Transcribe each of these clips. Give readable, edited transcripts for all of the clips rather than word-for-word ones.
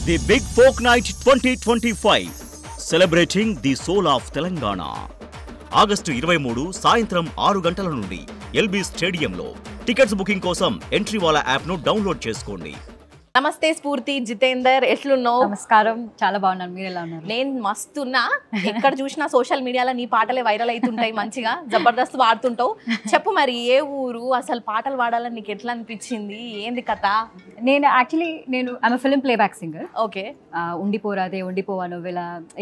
The Big Folk Night 2025 celebrating the soul of Telangana. August 23 సాయంత్రం 6 గంటల నుండి LB స్టేడియంలో. టికెట్స్ బుకింగ్ కోసం ఎంట్రీవాలా యాప్ను డౌన్లోడ్ చేసుకోండి. నమస్తే స్ఫూర్తి, జితేందర్, ఎట్లున్నావు? నమస్కారం, చాలా బాగున్నాను. మీరు ఎలా ఉన్నారు? నేను మస్తున్నా. ఎక్కడ చూసినా సోషల్ మీడియాలో నీ పాటలే వైరల్ అవుతుంటాయి, మంచిగా జబర్దస్త్ పాడుతుంటావు. చెప్పు మరి, ఏ ఊరు, అసలు పాటలు పాడాలని నీకు ఎట్లా అనిపించింది, ఏంది కథ? నేను actually I'm film playback singer. Okay. ఉండిపోరాదే, ఉండిపోవాను,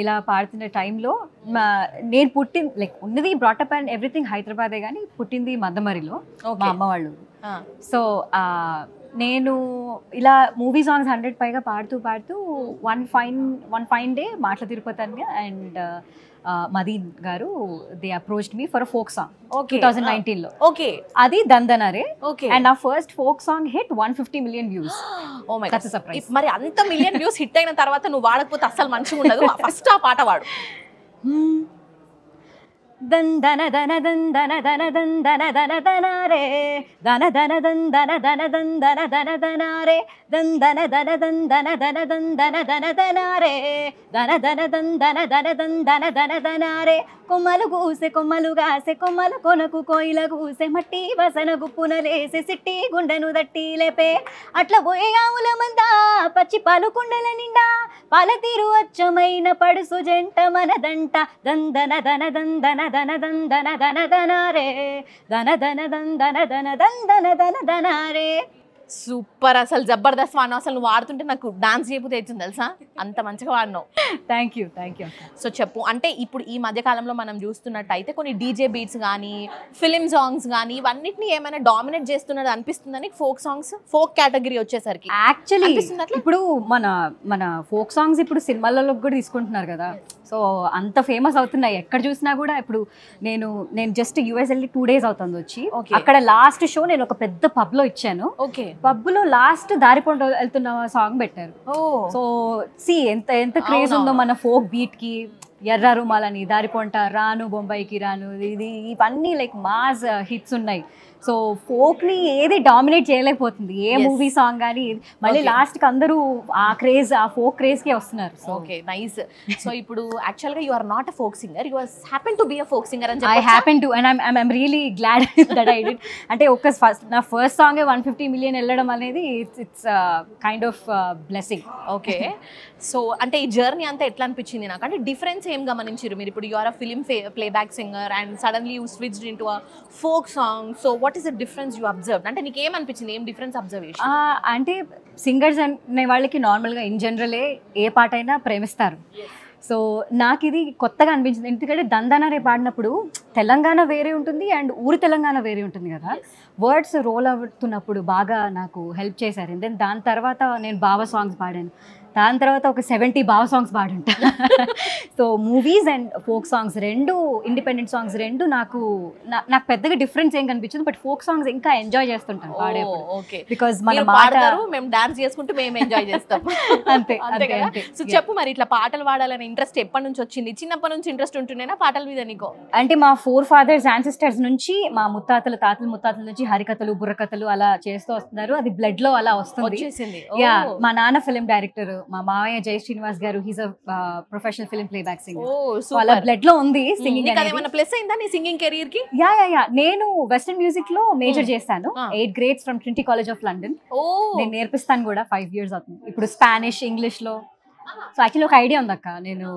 ఇలా పాడుతున్న టైంలో నేను ఉన్నది బ్రాటప్ అండ్ ఎవ్రీథింగ్ హైదరాబాదే, కానీ పుట్టింది మద్దమరిలో, మా అమ్మ వాళ్ళు. సో నేను ఇలా మూవీ సాంగ్స్ 100 పైగా పాడుతూ వన్ ఫైన్ డే మాటల తిరుపతి అండ్ మదీన్ గారు they approached me for a folk song 2019 లో. ఓకే. అది దందనరే. Okay. And uh first folk song hit 150 million views. Oh my god, surprise. మరి అంత మిలియన్ వ్యూస్ హిట్ అయిన తర్వాత నువ్వు వాడకపోతే అస్సలు మంచిగా ఉండదు. ఫస్ట్ ఆ పాట వాడు. దందన దన దందన దన దందన దన దనరే దన దన దందన దన దందన దన దనరే దందన దన దందన దన దందన దన దనరే దన దన దందన దన దందన దన దనరే కొమ్మలు గూసె కొమ్మలు గాసె కొమ్మల కొనకు కోయిల గూసె మట్టి వసన గుప్పున లేసె సిట్టి గుండెను దట్టి లేపే అట్లా పోయే ఆవుల మంద పచ్చి పాలు కుండల నిండా పాల తీరు అచ్చమైన పడుసు జంట మనదంట దందన దన దందన దన దందన దన దనరే దన దన దందన దన దందన దన దనరే. సూపర్, అసలు జబర్దస్త్ వాడినావు. అసలు నువ్వు వాడుతుంటే నాకు డాన్స్ చేయబోతే అవుతుంది తెలుసా, అంత మంచిగా వాడినావు. Thank you. సో చెప్పు, అంటే ఇప్పుడు ఈ మధ్య కాలంలో మనం చూస్తున్నట్టయితే కొన్ని డీజే బీట్స్ కానీ ఫిలిం సాంగ్స్ కానీ ఇవన్నిటిని ఏమైనా డామినేట్ చేస్తున్నది అనిపిస్తుందని ఫోక్ సాంగ్స్, ఫోక్ కేటగిరీ వచ్చేసరికి యాక్చువల్లీ ఇప్పుడు మన ఫోక్ సాంగ్స్ ఇప్పుడు సినిమాలలో కూడా తీసుకుంటున్నారు కదా. సో అంత ఫేమస్ అవుతున్నాయి ఎక్కడ చూసినా కూడా. ఇప్పుడు నేను జస్ట్ యూఎస్ వెళ్ళి 2 days అవుతుంది వచ్చి. అక్కడ లాస్ట్ షో నేను ఒక పెద్ద పబ్ లో ఇచ్చాను. ఓకే. పబ్ లో లాస్ట్ దారిపొంట వెళ్తున్న సాంగ్ పెట్టారు. సో ఎంత క్రేజ్ ఉందో మన ఫోక్ బీట్ కి. ఎర్ర రుమాలని, దారిపొంట, రాను బొంబాయికి రాను, ఇవన్నీ లైక్ మాస్ హిట్స్ ఉన్నాయి. సో ఫోక్ ని ఏది డామినేట్ చేయలేకపోతుంది ఏ మూవీ సాంగ్ కానీ. మళ్ళీ లాస్ట్ కి అందరూ ఆ ఫోక్ క్రేజ్ కే వస్తున్నారు. Okay, nice. సో ఇప్పుడు యాక్చువల్ గా you are not a folk singer, you happen to be a folk singer అని చెప్పి. I happen to and I'm really glad that I did. అంటే నా ఫస్ట్ సాంగ్ 150 మిలియన్ వెళ్ళడం అనేది it's kind of blessing. Okay. So అంటే ఈ journey అంతా ఎట్లా అనిపించింది నాకు, అంటే డిఫరెన్స్ ఏం గమనించారు మీరు? ఇప్పుడు you are a film playback singer and suddenly you switched into a folk song. So what is the difference you observe? అంటే నీకు ఏమనిపించింది, ఏం డిఫరెన్స్ అబ్జర్వేషన్? అంటే సింగర్స్ అనే వాళ్ళకి నార్మల్గా ఇన్ జనరలే ఏ పాట అయినా ప్రేమిస్తారు. సో నాకు ఇది కొత్తగా అనిపించింది. ఎందుకంటే దందనరే పాడినప్పుడు తెలంగాణ వేరే ఉంటుంది అండ్ ఊరు తెలంగాణ వేరే ఉంటుంది కదా. వర్డ్స్ రోల్ అవుతున్నప్పుడు బాగా నాకు హెల్ప్ చేశారు. దెన్ దాని తర్వాత నేను బావ సాంగ్స్ పాడాను. దాని తర్వాత ఒక 70 బావ సాంగ్స్ పాడుంటా. So movies and folk songs రెండు, ఇండిపెండెంట్ సాంగ్స్ రెండు నాకు పెద్దగా డిఫరెన్స్ ఏం కనిపించింది. బట్ ఫోక్ సాంగ్స్ ఇంకా ఎంజాయ్ చేస్తుంటాను పాడేప్పుడు. బికాజ్ మన పాడతారు, మేము డాన్స్ చేసుకుంటూ మేము ఎంజాయ్ చేస్తాం. అంతే. సో చెప్పు మరి, ఇట్లా పాటలు పాడాలని ఇంట్రెస్ట్ ఎప్పటి నుంచి వచ్చింది? చిన్నప్పటి నుంచి ఇంట్రెస్ట్ ఉంటుండేనా పాటల మీద నీకు? అంటే మా ఫాదర్స్ యాన్సిస్టర్స్ నుంచి, మా తాతల ముత్తాతల నుంచి హరికథలు, బుర్రకథలు అలా చేస్తూ వస్తున్నారు. అది బ్లడ్ లో అలా వస్తుంది. మా నాన్న ఫిలిం డైరెక్టర్, మా మావయ్య జై శ్రీనివాస్ గారు, he's a professional film playback singer. వాళ్ళ బ్లడ్ లో ఉంది సింగింగ్. ఏమైనా ప్లస్ అయిందా నీ సింగింగ్ కెరీర్ కి? యా నేను వెస్టర్న్ మ్యూజిక్ లో మేజర్ చేస్తాను. 8 grades from Trinity college of London. నేను నేర్పిస్తాను కూడా. 5 years అవుతుంది ఇప్పుడు స్పానిష్, ఇంగ్లీష్ లో. సో యాక్చువల్లీ ఒక ఐడియా ఉంది అక్క, నేను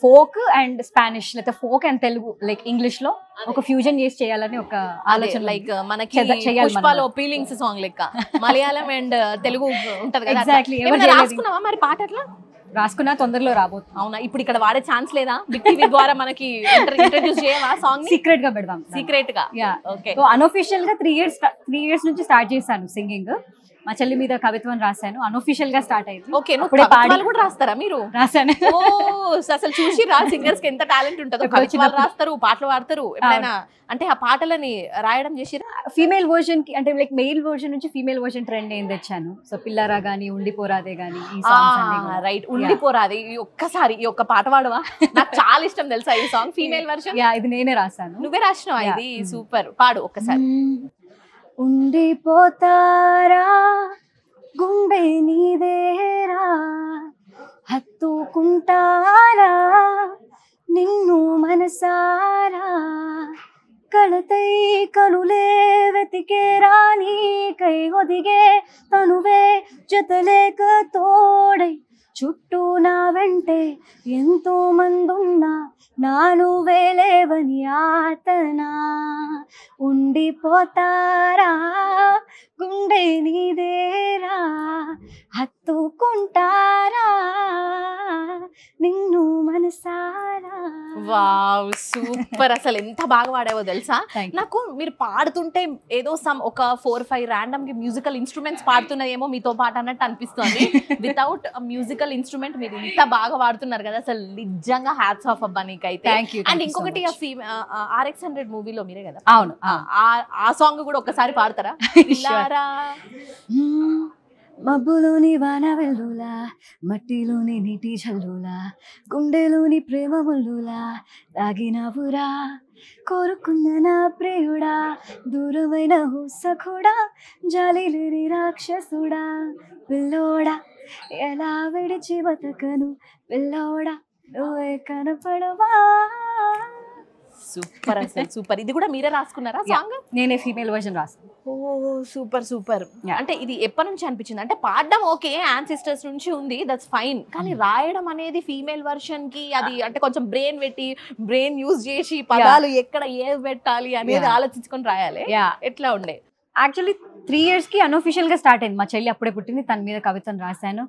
ఫోక్ అండ్ స్పానిష్ లేదా folk and Telugu like English లో ఒక ఫ్యూజన్ చేసి చేయాలని ఒక ఆలోచన. లైక్ మనకి పుష్పలో ఫీలింగ్స్ సాంగ్ లెక్క మలయాళం అండ్ తెలుగు ఉంటది కదా. ఎగ్జాక్ట్లీ. రాసుకున్నావా మరి పాట? అట్లా రాసుకున్నా, తొందరలో రాబోతుంది. అవునా? ఇప్పుడు ఇక్కడ వాడే ఛాన్స్ లేదా? బిగ్ టీవీ ద్వారా మనకి ఇంట్రడ్యూస్ చేయవా సాంగ్? సీక్రెట్ గా పెడదాం. సీక్రెట్ గా. ఓకే. సో అన్అఫీషియల్ గా 3 years నుంచి స్టార్ట్ చేశాను సింగింగ్. మా చెల్లి మీద కవిత్వం రాశాను. అన్అఫీషియల్ గా స్టార్ట్ అయింది. ఓకే. కవిత్వాలు కూడా రాస్తారా మీరు? రాశాను. ఓ అసలు చూసి సింగర్స్ కి ఎంత టాలెంట్ ఉంటుందో. కవిత్వాలు రాస్తారు, పాటలు పాడతారు. ఎప్పుడైనా అంటే ఆ పాటలని రాయడం చేసి ఫీమేల్ వర్షన్ కి, అంటే లైక్ మెయిల్ వర్షన్ నుంచి ఫీమేల్ వర్షన్ ట్రెండ్ ఏం తెచ్చాను. సో పిల్లరా గానీ, ఉండిపోరాదే గానీ, ఈ సాంగ్స్ అన్ని. రైట్, ఉండిపోరాదే ఒక్కసారి ఈ ఒక్క పాట పాడవా? నాకు చాలా ఇష్టం తెలుసా ఈ సాంగ్, ఫీమేల్ వర్షన్. ఇది నేనే రాశాను. నువ్వే రాసినావా? ఇది సూపర్, పాడు ఒక్కసారి. ఉండిపోతారా గుండె నీదేరా హత్తుకుంటారా నిన్ను మనసారా కళతై కనులే వెతికే రాణి కై ఒదిగే తనువే జతలేక తోడై చుట్టూ నా వెంటే ఎంతో మందున్నా నాను వేలేవని ఆతనా ఉండిపోతారా గుండె నీదేరా హత్తుకుంటారా నిన్ను మనసారా. వావ్ సూపర్, అసలు ఎంత బాగా పాడావో తెలుసా. నాకు మీరు పాడుతుంటే ఏదో ఒక 4-5 ర్యాండమ్ మ్యూజికల్ ఇన్స్ట్రుమెంట్స్ పాడుతున్నాయేమో మీతో పాటు అన్నట్టు అనిపిస్తుంది. వితౌట్ మ్యూజికల్ ఇన్స్ట్రుమెంట్ మీరు ఇంత బాగా పాడుతున్నారు కదా, అసలు నిజంగా హ్యాట్స్ ఆఫ్ అబ్బా నీకైతే. అండ్ ఇంకొకటి RX100 మూవీలో మీరే కదా, అవును, ఆ సాంగ్ కూడా ఒక్కసారి పాడతారా? మబ్బులోని వాన వెల్లులా మట్టిలోని నీటి జల్లులా గుండెలోని ప్రేమ ముల్లులా దాగినవురా కోరుకున్న నా ప్రియుడా దూరమైన హుస్సకుడా జాలి లేని రాక్షసుడా పిల్లోడా ఎలా విడిచి బతకను పిల్లోడా నువ్వే కనపడవా. సూపర్, అసలు సూపర్. ఇది కూడా మీరే రాసుకున్నారా సాంగ్? నేనే ఫీమేల్ వర్షన్ రాసాను. ఓ సూపర్ సూపర్. అంటే ఇది ఎప్పటి నుంచి అనిపించింది? అంటే పాడడం ఓకే, యాన్సిస్టర్స్ నుంచి ఉంది, దట్స్ ఫైన్, కానీ రాయడం అనేది ఫీమేల్ వర్షన్ కి అది అంటే కొంచెం బ్రెయిన్ యూజ్ చేసి పదాలు ఎక్కడ ఏది పెట్టాలి అనేది ఆలోచించుకొని రాయాలి. ఎట్లా ఉండే? యాక్చువల్లీ 3 yearsకి అన్అఫిషియల్గా స్టార్ట్ అయింది. మా చెల్లి అప్పుడే పుట్టింది, తన మీద కవితను రాశాను.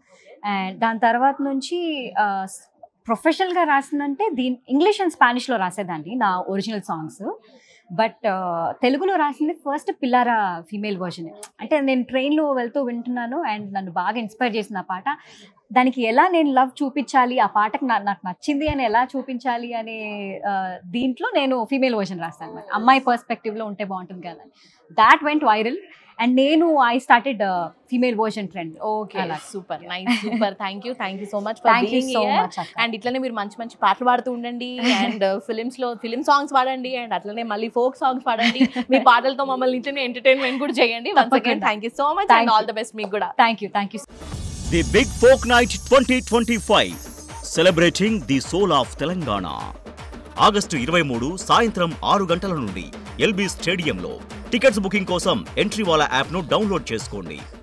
అండ్ దాని తర్వాత నుంచి ప్రొఫెషనల్గా రాసిందంటే ఇంగ్లీష్ అండ్ స్పానిష్లో రాసేదాన్ని నా ఒరిజినల్ సాంగ్స్. బట్ తెలుగులో రాసింది ఫస్ట్ పిల్లారా ఫీమేల్ వర్షన్. అంటే నేను ట్రైన్లో వెళ్తూ వింటున్నాను అండ్ నన్ను బాగా ఇన్స్పైర్ చేసిన ఆ పాట. దానికి ఎలా నేను లవ్ చూపించాలి, ఆ పాటకు నాకు నచ్చింది అని ఎలా చూపించాలి అనే దీంట్లో నేను ఫీమేల్ వర్షన్ రాస్తాను అనమాట. అమ్మాయి పర్స్పెక్టివ్లో ఉంటే బాగుంటుంది కదా, దాట్ వెంట్ వైరల్ అండ్ నేను I started female version trend. Okay, super, nice, super. Thank you so much for being here. And ఇట్లనే మీరు మంచి మంచి పాటలు పాడుతూ ఉండండి అండ్ ఫిలిం సాంగ్స్ పాడండి అండ్ అట్లనే మళ్ళీ ఫోక్ సాంగ్స్ పాడండి. మీ పాటలతో మమ్మల్ని ఇట్లనే ఎంటర్టైన్మెంట్ కూడా చేయండి. Once again thank you so much and all the best మీకు కూడా. Thank you. The big folk night 2025 celebrating the soul of Telangana. August 23 సాయంత్రం 6 గంటల నుండి ఎల్బీ స్టేడియంలో. టికెట్స్ బుకింగ్ కోసం ఎంట్రీవాలా యాప్ను డౌన్లోడ్ చేసుకోండి.